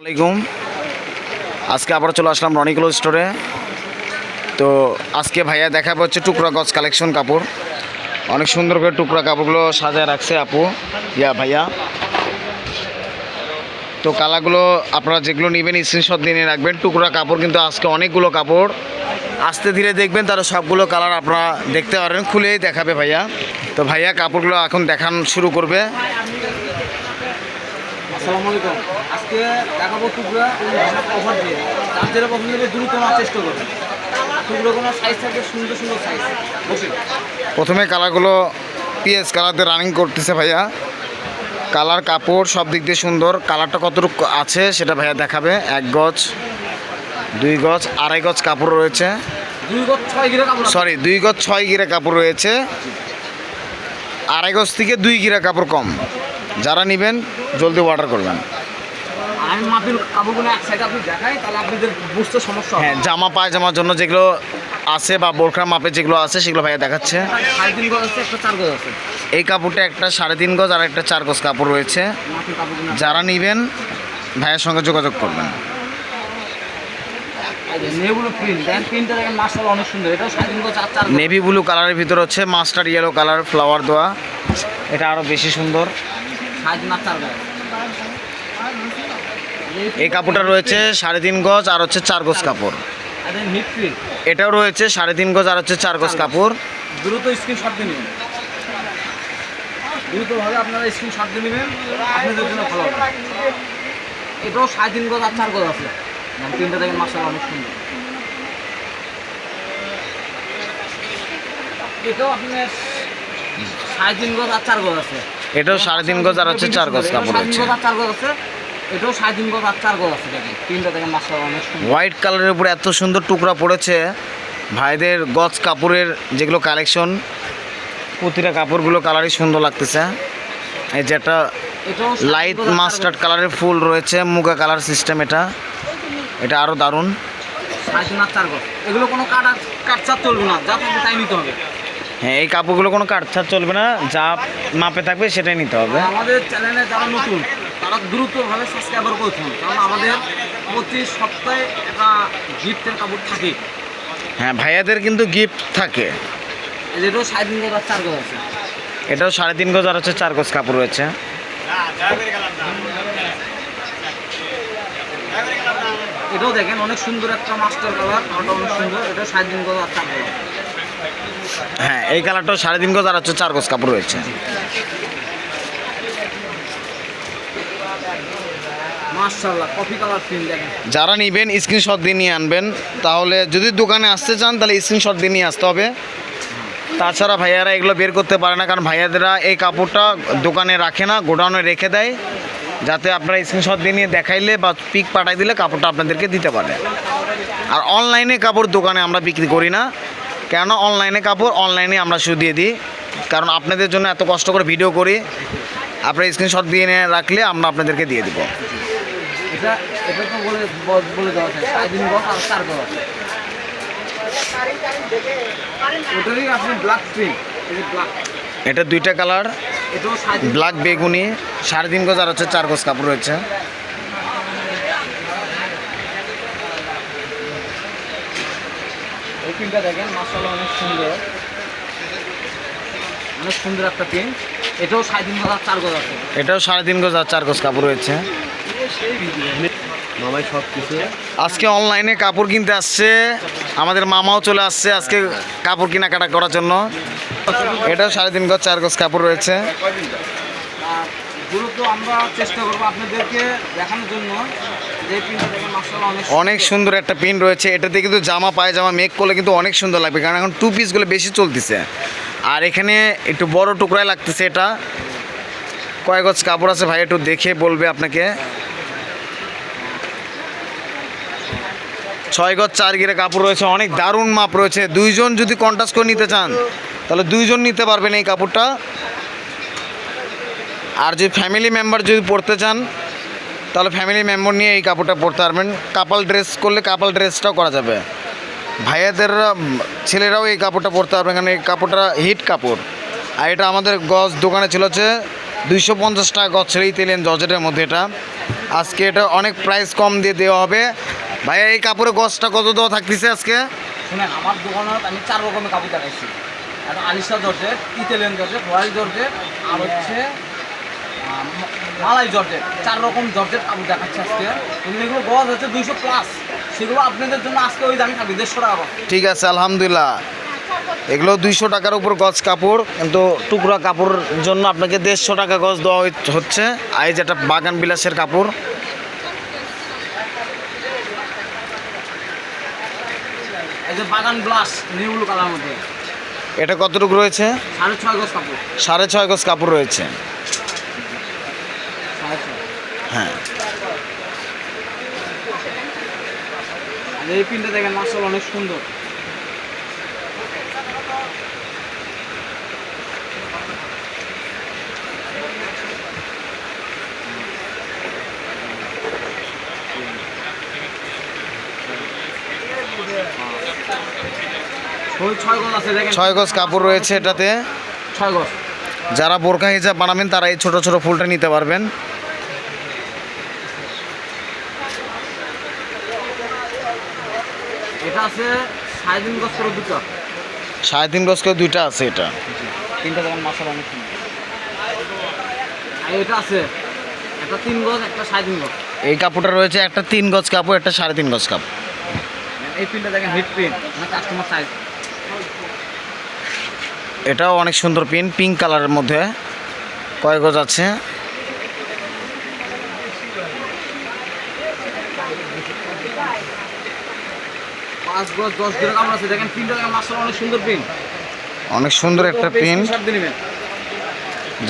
আসসালামাইকুম। আজকে আবার চলে আসলাম রনি ক্লোথ স্টোরে। তো আজকে ভাইয়া দেখাবো হচ্ছে টুকরা গজ কালেকশন কাপড়। অনেক সুন্দর করে টুকরা কাপড়গুলো সাজায় রাখছে আপু ভাইয়া। তো কালারগুলো আপনারা যেগুলো নেবেন স্ক্রিনশট দিয়ে রাখবেন। টুকরা কাপড় কিন্তু আজকে অনেকগুলো কাপড়, আস্তে ধীরে দেখবেন তারা সবগুলো কালার আপনারা দেখতে পারেন, খুলেই দেখাবে ভাইয়া। তো ভাইয়া কাপড়গুলো এখন দেখান শুরু করবে। আসসালামু আলাইকুম। আজকে দেখাবো টুকরা অফার দিয়ে, তার যেটা পছন্দ হবে দ্রুত নেওয়ার চেষ্টা করবেন। টুকরোগুলো সাইজ থাকবে সুন্দর সুন্দর সাইজ। প্রথমে কালারগুলো পিএস কালারতে রানিং করতেছে ভাইয়া। কালার কাপড় সব দিক দিয়ে সুন্দর। কালারটা কতটুকু আছে সেটা ভাইয়া দেখাবে। 1 গজ, 2 গজ, 2.5 গজ কাপড় রয়েছে। 2 গজ 6 গিরা কাপড়, 2 গজ 6 গিরা কাপড় রয়েছে। 2.5 গজ থেকে 2 গিরা কাপড় কম। যারা নেবেন জলদি অর্ডার করবেন। আমি মাপের কাপড়গুলো এক সাইডে আপনি দেখাই, তাহলে আপনাদের বুঝতে সমস্যা হবে। হ্যাঁ, জামা পায়জামার জন্য যেগুলো আছে বা বোরখার মাপে যেগুলো আছে সেগুলো ভাইয়া দেখাচ্ছে। 3.5 গজ আছে, একটা 4 গজ আছে। এই কাপড়টা একটা 3.5 গজ আর একটা 4 গজ কাপড় রয়েছে। মাপের কাপড়গুলো যারা নেবেন ভাইয়ের সঙ্গে যোগাযোগ করবেন। নেভিগুলো প্রিন্ট দেন, প্রিন্টটা দেখেন মাশাআল্লাহ অনেক সুন্দর। এটাও 3.5 গজ আর 4 গজ। নেভি ব্লু কালারের ভিতর হচ্ছে মাস্টার ইয়েলো কালার ফ্লাওয়ার দেওয়া, এটা আরও বেশি সুন্দর। 3.5 না 4 গজ। এই কাপড়টা রয়েছে 3.5 গজ আর হচ্ছে 4 গজ কাপড়। আর নিট প্রিন্ট, এটাও রয়েছে 3.5 গজ আর হচ্ছে 4 গজ কাপড়। দ্রুত স্ক্রিনশট দিয়ে নেবেন। দ্রুতভাবে আপনারা স্ক্রিনশট দিয়ে নেবেন, আপনাদের জন্য ভালো হবে। এটাও 3.5 গজ আর 4 গজ আছে। প্রিন্টটা দেখেন মাশাআল্লাহ অনেক সুন্দর। এটাও আপনার 3.5 গজ আর 4 গজ আছে। এটাও 3.5 গজ আর হচ্ছে 4 গজ কাপড় রয়েছে। 3.5 গজ আর 4 গজ আছে। এটাও 3.5 গজ আর 4 গজ আছে। দেখেন প্রিন্টটা দেখেন মাশাআল্লাহ অনেক সুন্দর। হোয়াইট কালারের উপরে এত সুন্দর টুকরা পড়েছে। ভাইদের গজ কাপড়ের যেগুলো কালেকশন, প্রতিটা কাপড়গুলো কালারই সুন্দর লাগতেছে। এই যেটা এটাও লাইট মাস্টার্ড কালারের ফুল রয়েছে, মুগা কালার সিস্টেম, এটা আরও দারুণ। 3.5 আর 4 গজ। এগুলো কোনো কাটছাট চলবে না, যা থাকবে তাই নিতে হবে। হ্যাঁ, এই কাপড়গুলো কোনো কাটছাট চলবে না, যা মাপে থাকবে সেটাই নিতে হবে। আমাদের চ্যানেলে যারা নতুন তারা দ্রুতভাবে সাবস্ক্রাইবার করছেন, কারণ আমাদের প্রতি সপ্তাহে একটা গিফটের কাপড় থাকে। হ্যাঁ, ভাইয়াদের কিন্তু গিফট থাকে। এটাও 3.5 গজ আর 4 গজ আছে। এটাও 3.5 গজ আর হচ্ছে 4 গজ কাপড় রয়েছে। এটাও দেখেন অনেক সুন্দর একটা মাস্টার কালার, ওটা অনেক সুন্দর। এটাও 3.5 গজ আর 4 গজ। হ্যাঁ, এই কালারটাও 3.5 গজ আর হচ্ছে 4 গজ কাপড় রয়েছে। মাশাআল্লাহ কফি কালার প্রিন্ট দেখেন। যারা নেবেন স্ক্রিনশট দিয়ে নিয়ে আনবেন। তাহলে যদি দোকানে আসতে চান তাহলে স্ক্রিনশট দিয়ে নিয়ে আসতে হবে। তাছাড়া ভাইয়ারা এগুলো বের করতে পারে না, কারণ ভাইয়াদেরা এই কাপড়টা দোকানে রাখে না, গোডাউনে রেখে দেয়, যাতে আপনারা স্ক্রিনশট দিয়ে নিয়ে দেখাইলে বা পিক পাঠাই দিলে কাপড়টা আপনাদেরকে দিতে পারে। আর অনলাইনে কাপড় দোকানে আমরা বিক্রি করি না, কেন অনলাইনে কাপড় অনলাইনে আমরা শুধু দিয়ে দিই, কারণ আপনাদের জন্য এত কষ্ট করে ভিডিও করি। আপনারা স্ক্রিনশট দিয়ে নিয়ে রাখলে আমরা আপনাদেরকে দিয়ে দেবো। এটা এটা তো বলে দেওয়া আছে 3.5 গজ আর 4 গজ আছে। ওটারই আপনি ব্ল্যাক প্রিন্ট, এই যে ব্ল্যাক, এটা 2টা কালার, এটাও 3.5 ব্ল্যাক বেগুনি, 3.5 গজ আর হচ্ছে 4 গজ কাপড় রয়েছে। এই প্রিন্টটা দেখেন মাশাআল্লাহ অনেক সুন্দর, অনেক সুন্দর একটা প্রিন্ট। এটাও 3.5 গজ আর 4 গজ আছে। এটাও 3.5 গজ আর 4 গজ কাপড় রয়েছে। মামাই সব কিছু আজকে অনলাইনে কাপড় কিনতে আসছে, আমাদের মামাও চলে আসছে আজকে কাপড় কেনাকাটা করার জন্য। এটাও 3.5 গজ 4 গজ কাপড় রয়েছে। দ্রুত আমরা চেষ্টা করবো আপনাদেরকে দেখানোর জন্য যে প্রিন্টটা দেখেন মাশাআল্লাহ অনেক সুন্দর একটা প্রিন্ট রয়েছে। এটাতে কিন্তু জামা পায়জামা মেক করলে কিন্তু অনেক সুন্দর লাগবে, কারণ এখন 2 পিসগুলো বেশি চলতেছে। আর এখানে একটু বড় টুকরায় লাগতেছে। এটা কয় গজ কাপড় আছে ভাই একটু দেখে বলবে আপনাকে। 6 গজ 4 গিরা কাপড় রয়েছে, অনেক দারুণ মাপ রয়েছে। 2 জন যদি কন্ট্রাস্ট করে নিতে চান তাহলে 2 জন নিতে পারবেন এই কাপড়টা। আর যদি ফ্যামিলি মেম্বার যদি পরতে চান তাহলে ফ্যামিলি মেম্বার নিয়ে এই কাপড়টা পরতে পারবেন। কাপাল ড্রেস করলে কাপাল ড্রেসটাও করা যাবে। ভাইয়াদের ছেলেরাও এই কাপড়টা পরতে পারবেন, কারণ এই কাপড়টা হিট কাপড়। আর এটা আমাদের গজ দোকানে ছিল হচ্ছে 250 টাকা গজ ছেড়ে ইতালিয়ান জর্জেটের মধ্যে এটা। আজকে এটা অনেক প্রাইস কম দিয়ে দেওয়া হবে। ভাইয়া এই কাপড়ের গজটা কত দেওয়া থাকতেছে আজকে? শুনেন, আমার দোকানত আমি 4 রকমের কাপড় দেখাইছি। একটা Alisha georgette, Italian georgette, royal georgette, আর হচ্ছে মালাই জর্জেট। 4 রকম জর্জেট কাপড় দেখাচ্ছি আজকে। কিন্তু এগুলো গজ হচ্ছে 200+। সেগুলো আপনাদের জন্য আজকে ওই দামি থাকবে 150 টাকা। ঠিক আছে, আলহামদুলিল্লাহ। এগুলো 200 টাকার উপর গজ কাপড়, কিন্তু টুকরা কাপড়ের জন্য আপনাকে 150 টাকা গজ দেওয়া হচ্ছে। আর এই যেটা বাগান বিলাসের কাপড়, এই যে বাগান ব্লাশ নিউ কালার মধ্যে, এটা কতটুকু রয়েছে? 6.5 গজ কাপড়। 6.5 গজ কাপড় রয়েছে। 6.5। হ্যাঁ, আর এই পিনটা দেখেন মাশাআল্লাহ অনেক সুন্দর। ওই 6 গজ আছে দেখেন। 6 গজ কাপড় রয়েছে এটাতে। 6 গজ। যারা বোরকা হিজাব বানাবেন তারা এই ছোট ছোট ফুলটা নিতে পারবেন। এটা আছে 3.5 গজ করে দুটো। 3.5 গজ করে দুইটা আছে এটা। তিনটা দেখেন মাশাআল্লাহ অনেক সুন্দর। আর এটা আছে একটা 3 গজ, একটা 3.5 গজ। এই কাপড়টা রয়েছে একটা 3 গজ কাপড়, একটা 3.5 গজ কাপড়। এই প্রিন্টটা দেখেন হিট প্রিন্ট, মানে কাস্টমার সাইজ। এটাও অনেক সুন্দর পিন, পিঙ্ক কালারের মধ্যে। কয় গজ আছে? 5 গজ 10 গ্রাম কাপড় আছে দেখেন। প্রিন্টটা দেখেন মাশাআল্লাহ অনেক সুন্দর প্রিন্ট। অনেক সুন্দর একটা পিন। শার্ট দিয়ে নেবেন।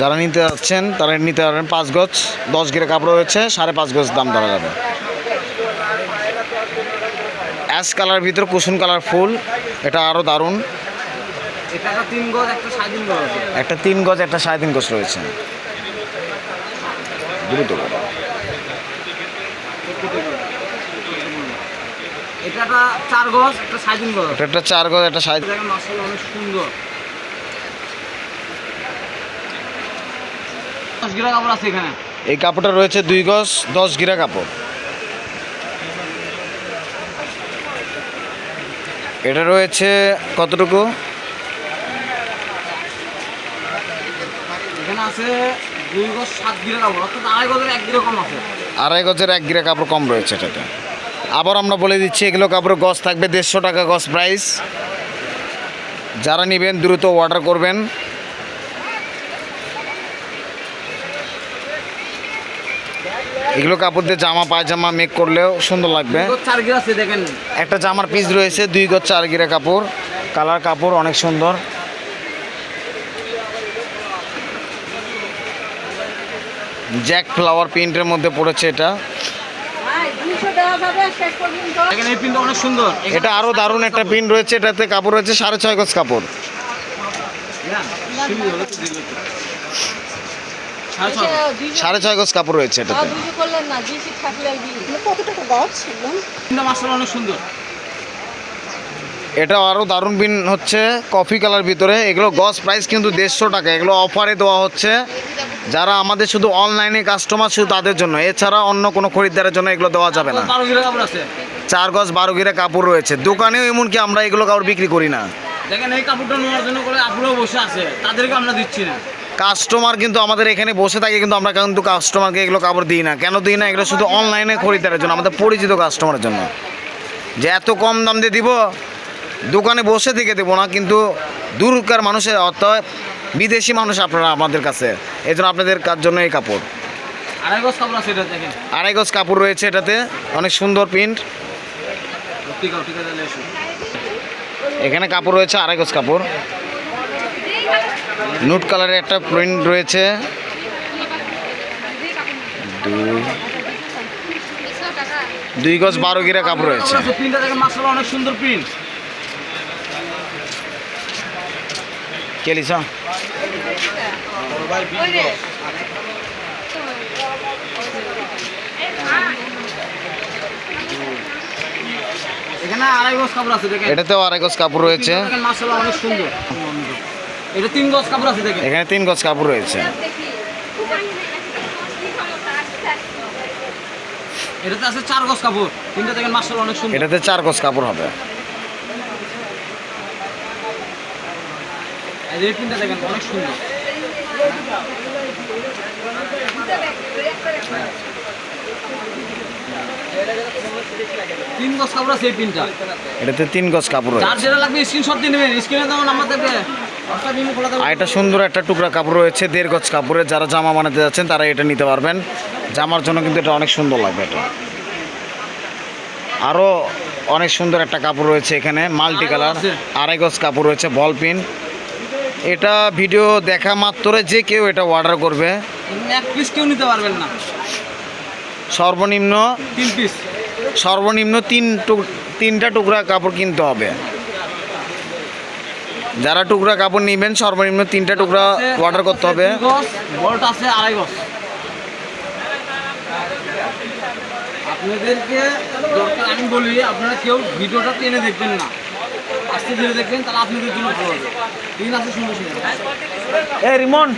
যারা নিতে যাচ্ছেন তারা নিতে পারবেন। 5 গজ 10 গিরে কাপড় রয়েছে, 5.5 গজ দাম ধরা যাবে। অ্যাশ কালার ভিতর কুসুম কালার ফুল, এটা আরও দারুণ। এটা একটা 3 গজ, একটা 3.5 গজ আছে। একটা 3 গজ, একটা 3.5 গজ রয়েছে। দ্রুত করো। এটা একটা 4 গজ, একটা 3.5 গজ। এটা একটা 4 গজ, একটা 3.5। দেখেন মাশাআল্লাহ অনেক সুন্দর। 10 গ্রাম কাপড় আছে এখানে। এই কাপড়টা রয়েছে 2 গজ 10 গিরা কাপড়। এটা রয়েছে কতটুকু? এখানে আছে 2 গজ 7 গ্রাম কাপড়, অর্থাৎ 2.5 গজের 1 গ্রাম কম আছে। 2.5 গজের 1 গিরা কাপড় কম রয়েছে এটাতে। আবার আমরা বলে দিচ্ছি এগুলো কাপড়ের গজ থাকবে 150 টাকা গজ প্রাইস। যারা নেবেন দ্রুত অর্ডার করবেন। এগুলো কাপড় দিয়ে জামা পায়জামা মেক করলেও সুন্দর লাগবে। 4 গ্রাম আছে দেখেন। একটা জামার পিস রয়েছে 2 গজ 4 গিরা কাপড়, কালার কাপড় অনেক সুন্দর। জ্যাক ফ্লাওয়ার প্রিন্টের মধ্যে পড়েছে এটা। দেখেন এই প্রিন্টটা অনেক সুন্দর। এটা আরও দারুণ একটা প্রিন্ট রয়েছে, এটাতে কাপড় রয়েছে 6.5 গজ কাপড়। সাড়ে ছয় গজ কাপড় রয়েছে এটাতে। মাশাআল্লাহ অনেক সুন্দর। এটা আরও দারুণ পিন হচ্ছে কফি কালার ভিতরে। এগুলো গজ প্রাইস কিন্তু 150 টাকা। এগুলো অফারে দেওয়া হচ্ছে। যারা আমাদের শুধু অনলাইনে কাস্টমার, শুধু তাদের জন্য, এছাড়া অন্য কোনো খরিদ্দারের জন্য এগুলো দেওয়া যাবে না। 12 গ্রাম কাপড় আছে। 4 গজ 12 গিরা কাপড় রয়েছে। দোকানেও এমনকি আমরা এগুলো কাপড় বিক্রি করি না। দেখেন এই কাপড়টা নেওয়ার জন্য করে আপুরাও বসে আছে, তাদেরকে আমরা দিচ্ছি না। কাস্টমার কিন্তু আমাদের এখানে বসে থাকে, কিন্তু আমরা কিন্তু কাস্টমারকে এগুলো কাপড় দিই না। কেন দিই না? এগুলো শুধু অনলাইনে খরিদ্দারের জন্য, আমাদের পরিচিত কাস্টমারের জন্য। যে এত কম দাম দিয়ে দিব, দোকানে বসে থেকে দেবো না। কিন্তু দূরকার মানুষের, অর্থাৎ বিদেশি মানুষ আপনারা আমাদের কাছে, এই জন্য আপনাদের জন্য এই কাপড়। 2.5 গজ কাপড় আছে এটা দেখেন। 2.5 গজ কাপড় রয়েছে এটাতে, অনেক সুন্দর প্রিন্ট। ঠিক আছে তাহলে এসো। এখানে কাপড় রয়েছে 2.5 গজ কাপড়। নুট কালারের একটা প্রিন্ট রয়েছে। 2 গজ 12 গিরা কাপড় রয়েছে। প্রিন্টটা দেখেন মাশাআল্লাহ অনেক সুন্দর প্রিন্ট। কেলিসা এখানে 2.5 গজ কাপড় আছে দেখেন। এটাতেও 2.5 গজ কাপড় রয়েছে। দেখেন মাশাআল্লাহ অনেক সুন্দর। এটা 3 গজ কাপড় আছে দেখেন। এখানে 3 গজ কাপড় রয়েছে। এটাতে আছে 4 গজ কাপড়, তিনটা দেখেন মাশাআল্লাহ অনেক সুন্দর। এটাতে 4 গজ কাপড় হবে। এই তিনটা দেখেন অনেক সুন্দর। 3 গজ কাপড় আছে এই তিনটা। এটাতে 3 গজ কাপড় যার রয়েছে। যেটা লাগবে স্ক্রিনশট দিয়ে নেবেন, স্ক্রিনে দেওয়া নাম্বার থাকবে। আর এটা সুন্দর একটা টুকরা কাপড় রয়েছে 1.5 গজ কাপড়ের। যারা জামা বানাতে যাচ্ছেন তারা এটা নিতে পারবেন। জামার জন্য কিন্তু এটা অনেক সুন্দর লাগবে। এটা আরও অনেক সুন্দর একটা কাপড় রয়েছে এখানে, মাল্টি কালার 2.5 গজ কাপড় রয়েছে, বল পিন। এটা ভিডিও দেখা মাত্রই যে কেউ এটা অর্ডার করবে। এক পিস কেউ নিতে পারবেন না, সর্বনিম্ন 3 পিস। সর্বনিম্ন তিনটা টুকরা কাপড় কিনতে হবে। যারা টুকরা কাপড় নেবেন সর্বনিম্ন 3টা টুকরা অর্ডার করতে হবে। 2 গজ, বলটা আছে 2.5 গজ। আপনাদেরকে দরকার আমি বলি, আপনারা কেউ ভিডিওটা টেনে দেখবেন না, আস্তে ধীরে দেখবেন, তাহলে আপনাদের জন্য ভালো হবে। দিন আছে সুন্দর সুন্দর। এই রিমন,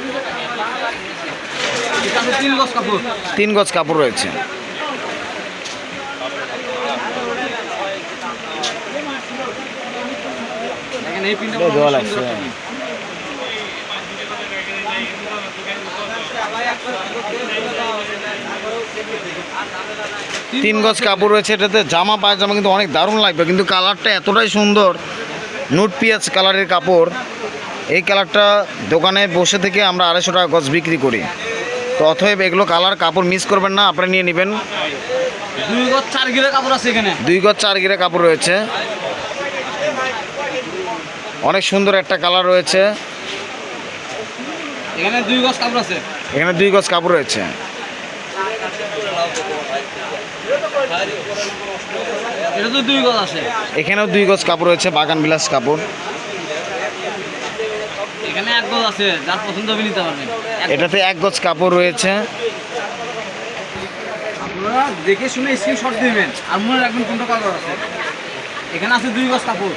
এটা আছে 3 গজ কাপড়। 3 গজ কাপড় রয়েছে। দেখেন এই পিনটা দেওয়া সুন্দর লাগছে। একটা পিন। 3 গজ কাপড় রয়েছে। এটাতে জামা পায়জামা কিন্তু অনেক দারুণ লাগবে, কিন্তু কালারটা এতটাই সুন্দর, নুট পিঁয়াজ কালারের কাপড়। এই কালারটা দোকানে বসে থেকে আমরা 250 টাকা গজ বিক্রি করি। তো অতএব এগুলো কালার কাপড় মিস করবেন না, আপনারা নিয়ে নেবেন। 2 গজ 4 গিরে কাপড় আছে এখানে। 2 গজ 4 গিরে কাপড় রয়েছে। অনেক সুন্দর একটা কালার রয়েছে। এখানে 2 গজ কাপড় আছে। এখানে 2 গজ কাপড় রয়েছে। এটা তো 2 গজ আছে। এখানেও 2 গজ কাপড় রয়েছে, বাগান বিলাস কাপড়। এখানে 1 গজ আছে, যার পছন্দ হবে নিতে পারবেন। এটাতে 1 গজ কাপড় রয়েছে। আপনারা দেখে শুনে স্ক্রিনশট দিবেন আর মনে রাখবেন কোনটা কালার আছে। এখানে আছে 2 গজ কাপড়।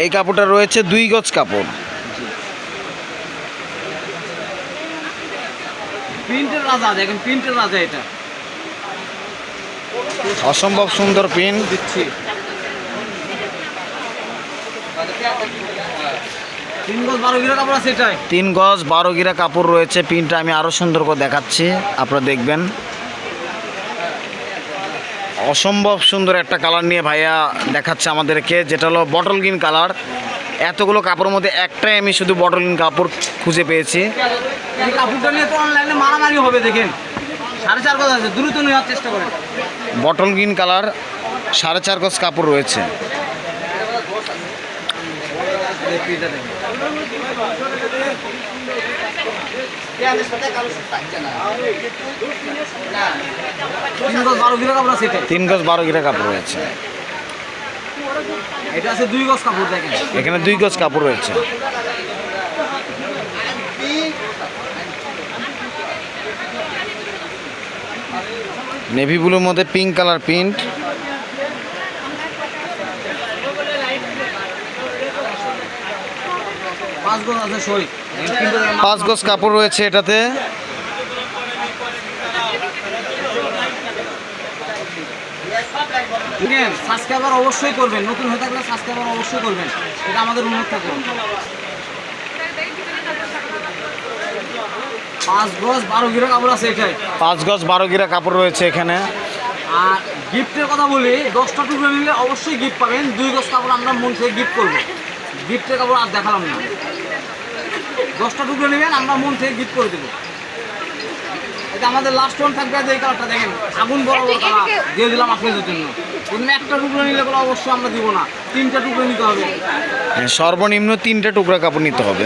এই কাপড়টা রয়েছে 2 গজ কাপড়। প্রিন্টের রাজা, দেখেন প্রিন্টের রাজা। এটা অসম্ভব সুন্দর পিন। দিচ্ছি 3 গজ 12 গিরা কাপড় আছে এটাই। 3 গজ 12 গিরা কাপড় রয়েছে। পিনটা আমি আরও সুন্দর করে দেখাচ্ছি, আপনারা দেখবেন। অসম্ভব সুন্দর একটা কালার নিয়ে ভাইয়া দেখাচ্ছে আমাদেরকে, যেটা হলো বটল গ্রিন কালার। এতগুলো কাপড়ের মধ্যে একটাই আমি শুধু বটল গ্রিন কাপড় খুঁজে পেয়েছি। এই কাপড়টা নিয়ে তো অনলাইনে মারামারি হবে। দেখেন 4.5 গজ আছে, দ্রুত নেওয়ার চেষ্টা করেন। বটল গ্রিন কালার 4.5 গজ কাপড় রয়েছে। এই প্রিন্টটা দেখেন। 3 গজ 12 গিরা কাপড় আছে এটাই। 3 গজ 12 গিরা কাপড় রয়েছে। এটা আছে 2 গজ কাপড়। দেখেন এখানে 2 গজ কাপড় রয়েছে। নেভি ব্লুর মধ্যে পিঙ্ক কালার প্রিন্ট। 5 গজ আছে সই। 5 গজ কাপড় রয়েছে এটাতে। দেখেন সাবস্ক্রাইবার অবশ্যই করবেন, নতুন হয়ে থাকলে সাবস্ক্রাইবার অবশ্যই করবেন, এটা আমাদের অনুরোধ থাকবে। 5 গজ 12 গিরা কাপড় আছে এটাই। 5 গজ 12 গিরা কাপড় রয়েছে এখানে। আর গিফটের কথা বলি, 10টা টুকরো নিলে অবশ্যই গিফট পাবেন। 2 গজ কাপড় আমরা মন থেকে গিফট করবো। গিফটের কাপড় আর দেখালাম না। 10টা টুকরো নেবেন, আমরা মন থেকে গিফট করে দেবো। এটা আমাদের লাস্ট ওয়ান থাকবে। এই কালারটা দেখেন, আগুন বড় বড় কালার দিয়ে দিলাম আপনাদের জন্য। প্রথমে একটা টুকরো নিলে কোনো অবশ্যই আমরা দিব না, 3টা টুকরো নিতে হবে। সর্বনিম্ন 3টে টুকরা কাপড় নিতে হবে।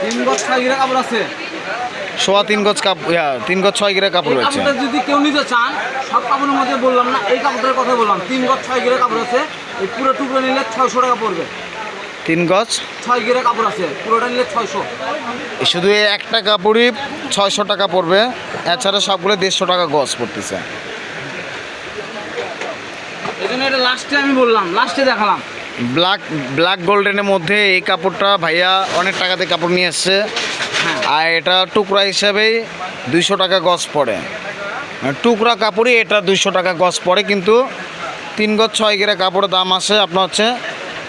3 গজ 6 গিরা কাপড় আছে। 3.25 গজ কাপড়, 3 গজ 6 গিরা কাপড় এই রয়েছে। কাপড়টা যদি কেউ নিতে চান, সব কাপড়ের মধ্যে বললাম না, এই কাপড়টার কথা বললাম। 3 গজ 6 গিরা কাপড় আছে। এই পুরো টুকরো নিলে 600 টাকা পড়বে। 3 গজ 6 গিরা কাপড় আছে, পুরোটা নিলে 600। শুধু এই একটা কাপড়ই 600 টাকা পড়বে। এছাড়া সবগুলো 150 টাকা গজ পড়তেছে। এই জন্য এটা লাস্টে আমি বললাম, লাস্টে দেখালাম। ব্ল্যাক গোল্ডেনের মধ্যে এই কাপড়টা ভাইয়া অনেক টাকাতে কাপড় নিয়ে এসছে। হ্যাঁ। আর এটা টুকরা হিসাবেই 200 টাকা গজ পড়ে। টুকরা কাপড়ই এটা 200 টাকা গজ পড়ে, কিন্তু 3 গজ 6 গেরা কাপড়ের দাম আসে আপনার হচ্ছে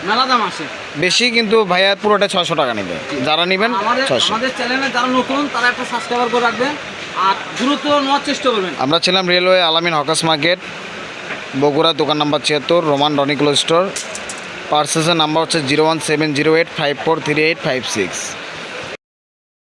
মেলা দাম আসে বেশি, কিন্তু ভাইয়া পুরোটা 600 টাকা নেবে। যারা নেবেন আমাদের 600। আমাদের চ্যানেলে যারা নতুন তারা একটা সাবস্ক্রাইবার করে রাখবেন আর দ্রুত নেওয়ার চেষ্টা করবেন। আমরা ছিলাম রেলওয়ে আলামিন হকার্স মার্কেট, বগুড়া, দোকান নাম্বার 76, রোমান রনিকুল স্টোর। পার্সেসের নাম্বার হচ্ছে 01708543856।